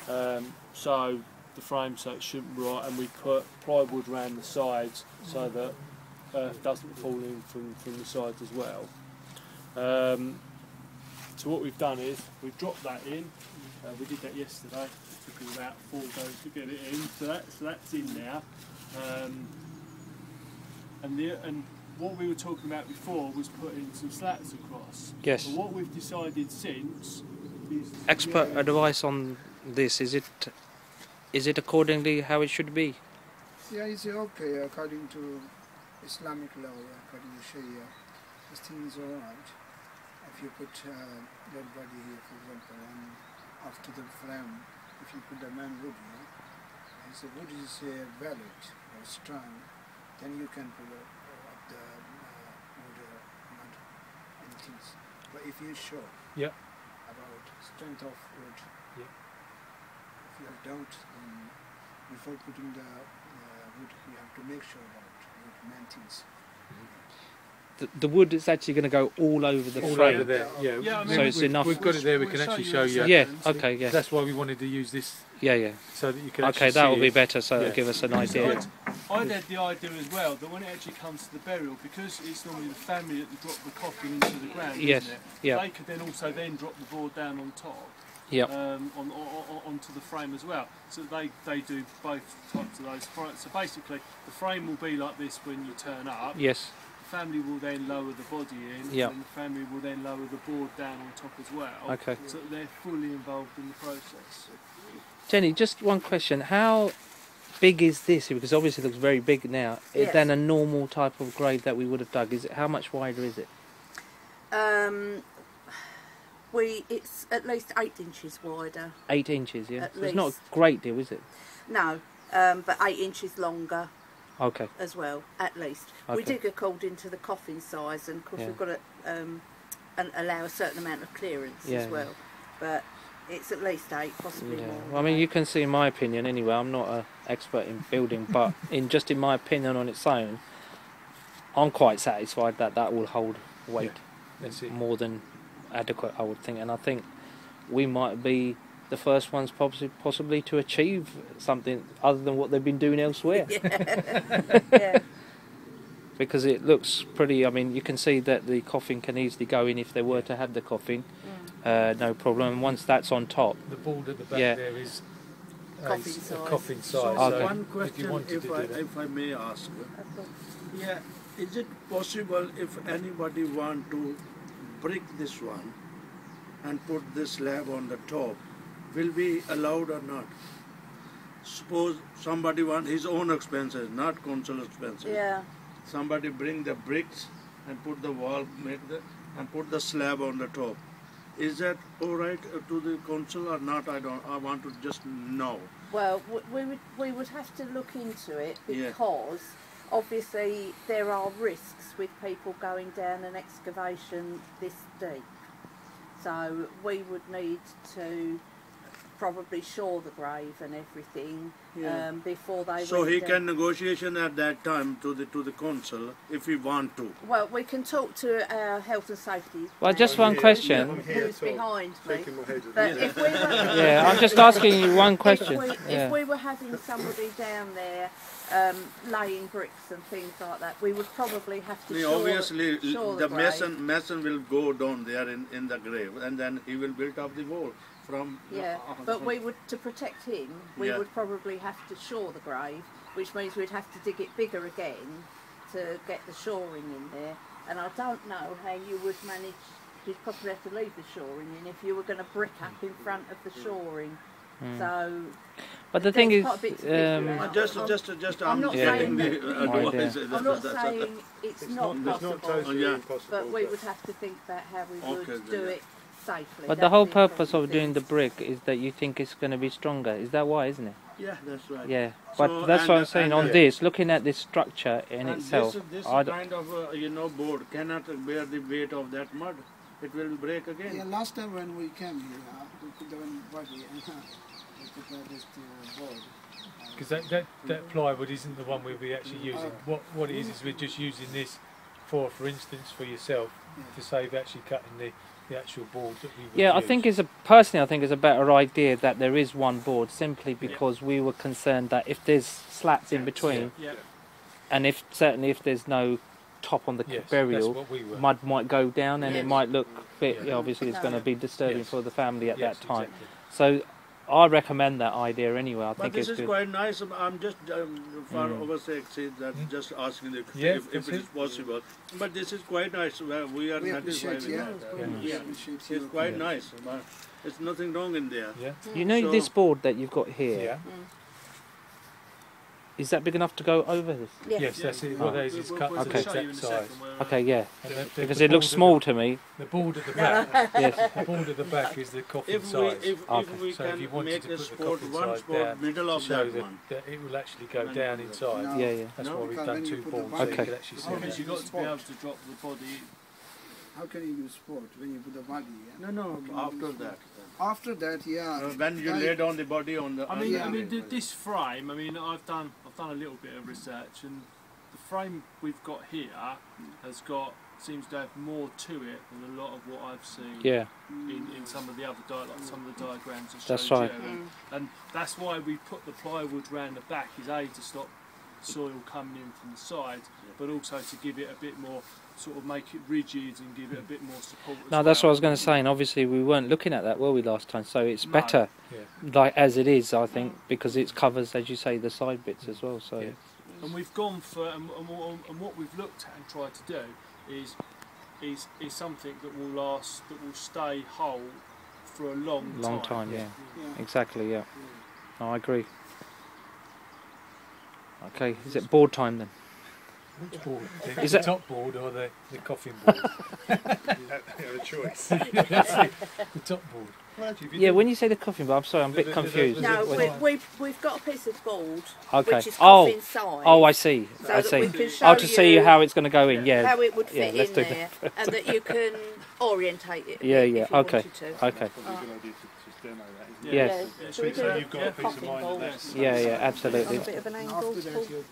so the frame so it shouldn't rot, and we put plywood around the sides so that earth doesn't fall in from the sides as well. So what we've done is we've dropped that in. We did that yesterday. It took us about 4 days to get it in. So that's in now. And what we were talking about before was putting some slats across. Yes. But what we've decided since is Expert advice on this. Is it accordingly how it should be? Yeah, it's okay according to Islamic law, according to Sharia. This thing is alright. If you put dead body here, for example, and after the frame, if you put the man wood here, and the wood is valid or strong, then you can pull up the wood mud and things. But if you show about strength of wood, if you have doubt, then before putting the wood, you have to make sure about wood main things. The wood is actually going to go all over the frame. Over there, yeah. I mean, So it's enough. We've got it there. We can actually show you. Yeah. Okay. Yeah. That's why we wanted to use this. Yeah. So that you can. Okay, that will be better. So it'll give us an idea. I'd had the idea as well that when it actually comes to the burial, because it's normally the family that drop the coffin into the ground, Yes. isn't it? Yeah. They could then also drop the board down on top. Yep. Onto the frame as well. So they do both types of those. So basically, the frame will be like this when you turn up. Yes. The family will then lower the body in, Yep. and the family will then lower the board down on top as well. Okay. So that they're fully involved in the process. Jenny, just one question. How big is this? Because obviously it looks very big now. Yes. Than a normal type of grave that we would have dug. How much wider is it? It's at least 8 inches wider. 8 inches, yeah? At So it's not a least. great deal, is it? No, but 8 inches longer Okay. as well, at least. Okay. We dig according to the coffin size, and of course Yeah. we've got to allow a certain amount of clearance Yeah, as well. But it's at least 8, possibly Yeah. more. Well, I mean, you can see my opinion anyway. I'm not an expert in building, but in my opinion on its own, I'm quite satisfied that will hold weight That's it. more than adequate, I would think. And I think we might be the first ones possibly to achieve something other than what they've been doing elsewhere. Yeah. Because it looks pretty. I mean, you can see that the coffin can easily go in if they were to have the coffin. No problem. And once that's on top, The board at the back Yeah. there is Coffin a size. coffin size. So Okay. one if you question, wanted to do that. if I may ask, Of course. yeah, is it possible if anybody want to brick this one and put this slab on the top, will be allowed or not? Suppose somebody want his own expenses, not council expenses. Yeah. Somebody bring the bricks and put the wall, and put the slab on the top. Is that all right to the council or not? I want to just know. Well, we would have to look into it Yeah. because obviously there are risks with people going down an excavation this deep. So we would need to probably shore the grave and everything before they. So went he down. can negotiation at that time to the council if he want to. Well, we can talk to our health and safety. well, just one question. Who's behind me? Shaking my head. But if we were, Yeah, I'm just asking you one question. if we were having somebody down there laying bricks and things like that, we would probably have to shore, Obviously, shore the grave. mason will go down there in the grave, and then he will build up the wall from. Yeah, but we would, to protect him, we Yeah. would probably have to shore the grave, which means we'd have to dig it bigger again to get the shoring in there. And I don't know how you would manage, you'd probably have to leave the shoring in if you were going to brick up in front of the shoring. So, But the thing there's is, quite a bit to figure out. Just I'm I'm not getting saying the that- advice. I'm not saying it's not It's possible, not totally Yeah. impossible. but we would have to think about how we would Okay, then, do yeah. it safely. but the That's whole the purpose of important doing the thing. brick is that you think it's going to be stronger. Is that why, isn't it? Yeah, that's right. Yeah. But So, that's what I'm and- saying. and- On yeah. this, looking at this structure in And itself, this I d- kind of board cannot bear the weight of that mud. It will break again. Yeah, last time when we came here, we put the one body and we put this board. Because that plywood isn't the one we'll be actually using. What it is we're just using this for instance, for yourself, to save actually cutting the actual board that we would Yeah, I use. think personally, I think it's a better idea that there is one board, simply because we were concerned that if there's slats in between, Yeah. and certainly if there's no top on the Yes, that's burial, what we were. mud might go down and it might look a bit. Yeah. Obviously, it's No. going to be disturbing Yes. for the family at Yes, that time. exactly. So, I recommend that idea anyway. I But think this it's is good. quite nice. I'm just for Mm. our sake, say that just asking Yeah, if that's it is it. possible. But this is quite nice. We are We satisfied appreciate, with yeah. that. We Yeah. appreciate It's you. quite Yeah. nice. There's nothing wrong in there. Yeah. You know So- this board that you've got here. Yeah. Is that big enough to go over this? Yeah. Yes, that's it. What it is, it's cut to Okay. the exact size. Okay, yeah. And the Because board it looks at small to me. The board at the back. Yes. The board at the back is the coffin If we size. Okay. if we So if you can wanted make to a put the spot, coffin one size spot down middle to of show that that, one. that it will actually go down inside. No. Yeah, yeah. That's No, why we've because done when you two put the boards, so body- you Okay. could actually see Okay. Because that. you've got to be able to drop the body. How can you use sport when you put the body? Yeah? No, after that. After that, yeah. When you Like- lay down the body on the. I mean, Yeah. this frame. I mean, I've done a little bit of research, and the frame we've got here seems to have more to it than a lot of what I've seen Yeah. in some of the other some of the diagrams that That's showed right. you. And that's why we put the plywood round the back, is A, to stop soil coming in from the sides, but also to give it a bit more, sort of make it rigid and give it a bit more support. No, that's what I was going to say, and obviously we weren't looking at that, were we, last time? So it's No. better, Yeah. like as it is, I think, because it covers, as you say, the side bits as well. So Yeah. And we've gone for, and what we've looked at and tried to do is something that will last, that will stay whole for a long time, yeah. Yeah. Exactly, yeah. No, I agree. Okay, is it board time then? Which board? Is The it- top board or the coffin board? a choice. That's it. The top board. Yeah, when you say the coffin, but I'm sorry, I'm a bit The- confused. No, When- we've got a piece of board Okay. which is Oh, coffin size. oh, I see. So I that see. we can Oh, show to see you how it's going to go in. Yeah. how it would Yeah, fit let's in do there, and that you can orientate it. Yeah, yeah. If you Okay. wanted to. Okay. Probably a good idea to just demo that, isn't it? Yes. Yeah, So we do do- You've got a peace of mind that that's Yeah, yeah, on absolutely. a bit of an angle. After that, you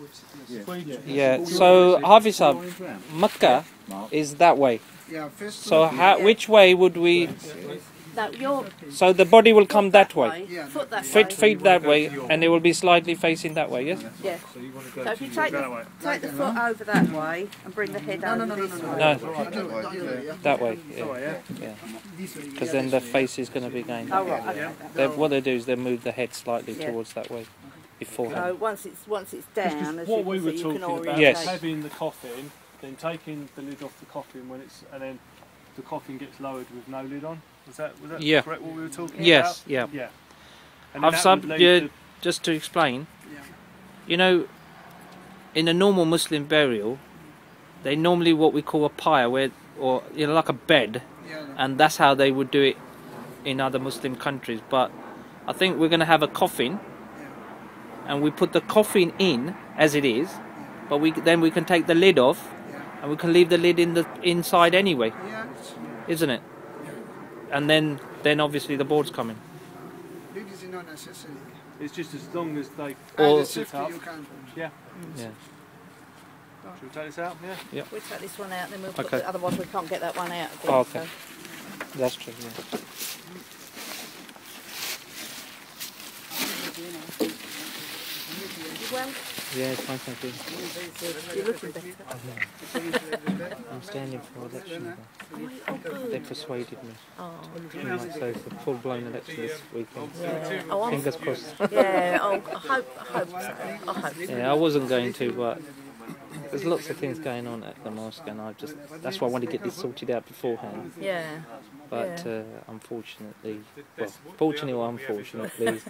put. Yeah. So Hafizab, Makkah is that way. Yeah, first. So which way would we? No, your So the body will come that way. Yeah. foot that Feet that way, and it will be slightly facing that way. Yes. Yeah. So you want to go So if to you your take the foot over that way and bring the head over this way. No, Yeah. that way. Yeah. Yeah. Because then the face is going to be going. Oh right. Okay. What they do is they move the head slightly Yeah. towards that way beforehand. So once it's down, as What you we can were see, you talking can about orientate. Yes. is having the coffin, then taking the lid off the coffin and then the coffin gets lowered with no lid on. Was that Yeah. correct? What we were talking Yes. about? Yeah. Yeah. And then that would lead to- Just to explain, Yeah. you know, in a normal Muslim burial, they normally what we call a pyre, or like a bed, Yeah. and that's how they would do it in other Muslim countries. But I think we're going to have a coffin, and we put the coffin in as it is, but then we can take the lid off, Yeah. and we can leave the lid in the inside anyway, Yeah. isn't it? And then obviously the board's coming. It is not necessary. It's just as long as they Or- As a sit safety, up. you can. Yeah. Yeah. Should we take this out? Yeah. We'll take this one out, then we'll put Okay. the, otherwise we can't get that one out again. Oh, okay. So. That's true. Yeah. You well? Yeah, it's fine, thank you. You're looking better. I'm standing for election. Oh, good. They persuaded me. Oh, So it's a full-blown election this weekend. yeah. Oh, I'm, Fingers crossed. yeah. Oh, I hope so. I hope so. Yeah, I wasn't going to, but there's lots of things going on at the mosque, and that's why I wanted to get this sorted out beforehand. Yeah. But unfortunately, well, fortunately or unfortunately,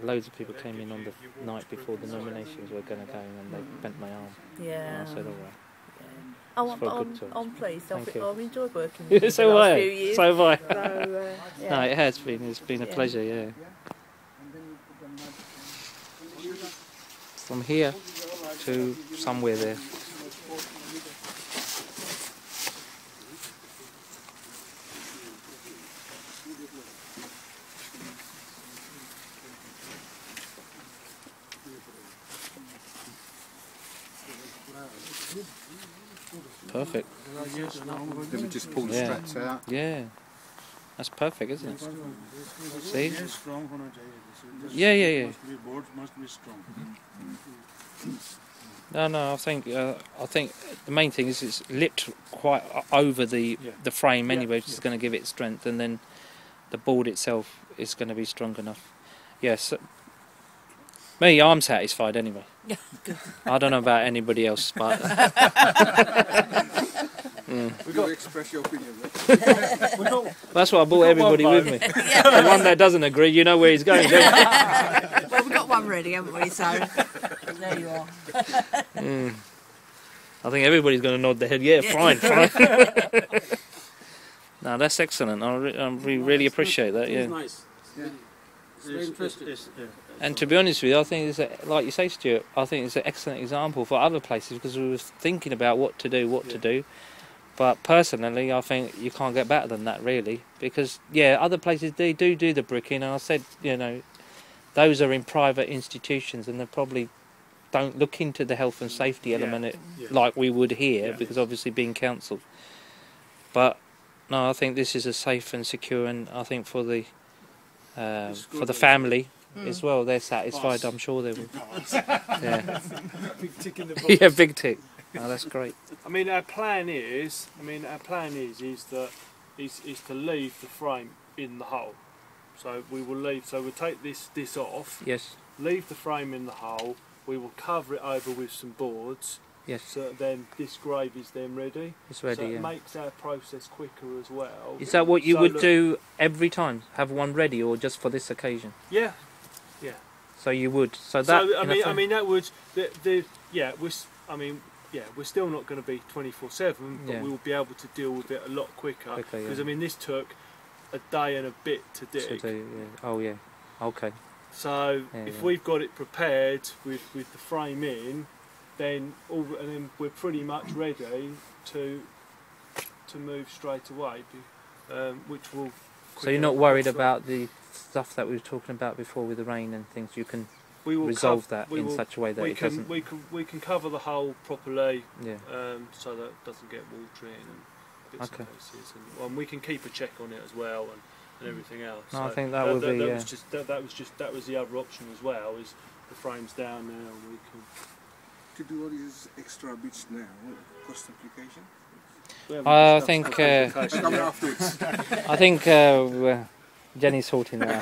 loads of people came in on the night before the nominations were going to go, and they bent my arm. Yeah. And I said, all right. Oh, It's for a good cause. I'm pleased. Thank you. I've enjoyed working with you So the have last I. few years. So have I. So, yeah. No, it has been. It's been a Yeah. pleasure. Yeah. From here to somewhere there. Perfect. Then we just pull the Yeah. straps out. Yeah. That's perfect, isn't it? See? ये strong होना चाहिए जैसे Yeah, yeah, yeah. boards must be strong. No, I think the main thing is it's lipped quite over the frame anyway, which is going to give it strength, and then the board itself is going to be strong enough. Yes, me, I'm satisfied anyway. I don't know about anybody else, but We've got to express your opinion. that's why I brought everybody with me. The one that doesn't agree, you know where he's going. Don't you? Well, we've got one ready, haven't we? So there you are. I think everybody's going to nod their head. Yeah, fine. No, that's excellent. We really appreciate that. Yeah. Nice. It's very interesting. And to be honest with you, I think it's like you say, Stuart. I think it's an excellent example for other places because we were thinking about what to do. But personally, I think you can't get better than that, really, because other places they do the bricking, and I said, those are in private institutions, and they probably don't look into the health and safety element like we would here, because obviously being council. But no, I think this is a safe and secure, and I think for the family as well, they're satisfied. I'm sure they will. Yeah. Big tick in the box. Yeah, big tick. Oh, that's great. I mean, our plan is that is to leave the frame in the hole. So we will leave. So we'll take this off. Yes. Leave the frame in the hole. We will cover it over with some boards. Yes. So that then this grave is then ready. It's ready. So it Yeah. makes our process quicker as well. Is that what you So would look- do every time? Have one ready, or just for this occasion? Yeah. So you would. So that. So I mean that would we're still not going to be 24/7, but Yeah. we will be able to deal with it a lot quicker. Quicker, Because yeah. I mean this took a day and a bit to dig. So yeah. Oh yeah. Okay. So Yeah, if yeah. we've got it prepared with the frame in, then we're pretty much ready to move straight away, which will. So you're not worried about the stuff that we were talking about before with the rain and things. You can we will resolve that in such a way that we it can doesn't. we can cover the hole properly, Yeah. so that it doesn't get watery and bits Okay. and pieces, and we can keep a check on it as well and everything else. No, I So think that would be. that was the other option as well. Is the frame's down now and we can. To do all these extra bits now, cost implication? I think. Coming afterwards. I think Jenny's sorting that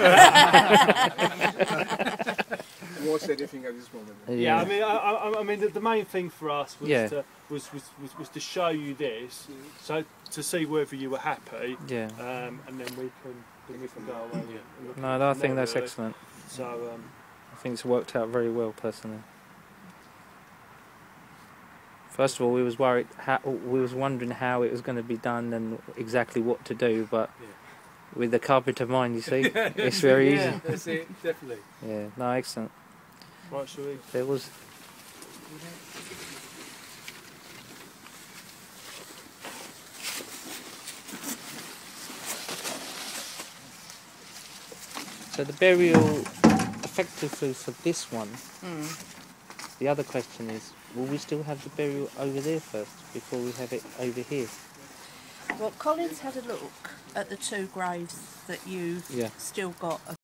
What's anything at this moment? out. Yeah, I mean, the main thing for us was Yeah. was to show you this, so to see whether you were happy, Yeah. and then we can go away. and look at No, it I from think there, that's really. excellent. So I think it's worked out very well, personally. First of all, we was wondering how it was going to be done and exactly what to do, but with the carpenter mind, you see, it's very easy. That's it, definitely. Yeah, no, excellent. right, shall we? There was. So the burial, effectively for this one, the other question is, will we still have the burial over there first before we have it over here? Well, Colin's had a look at the two graves that you've Yeah. still got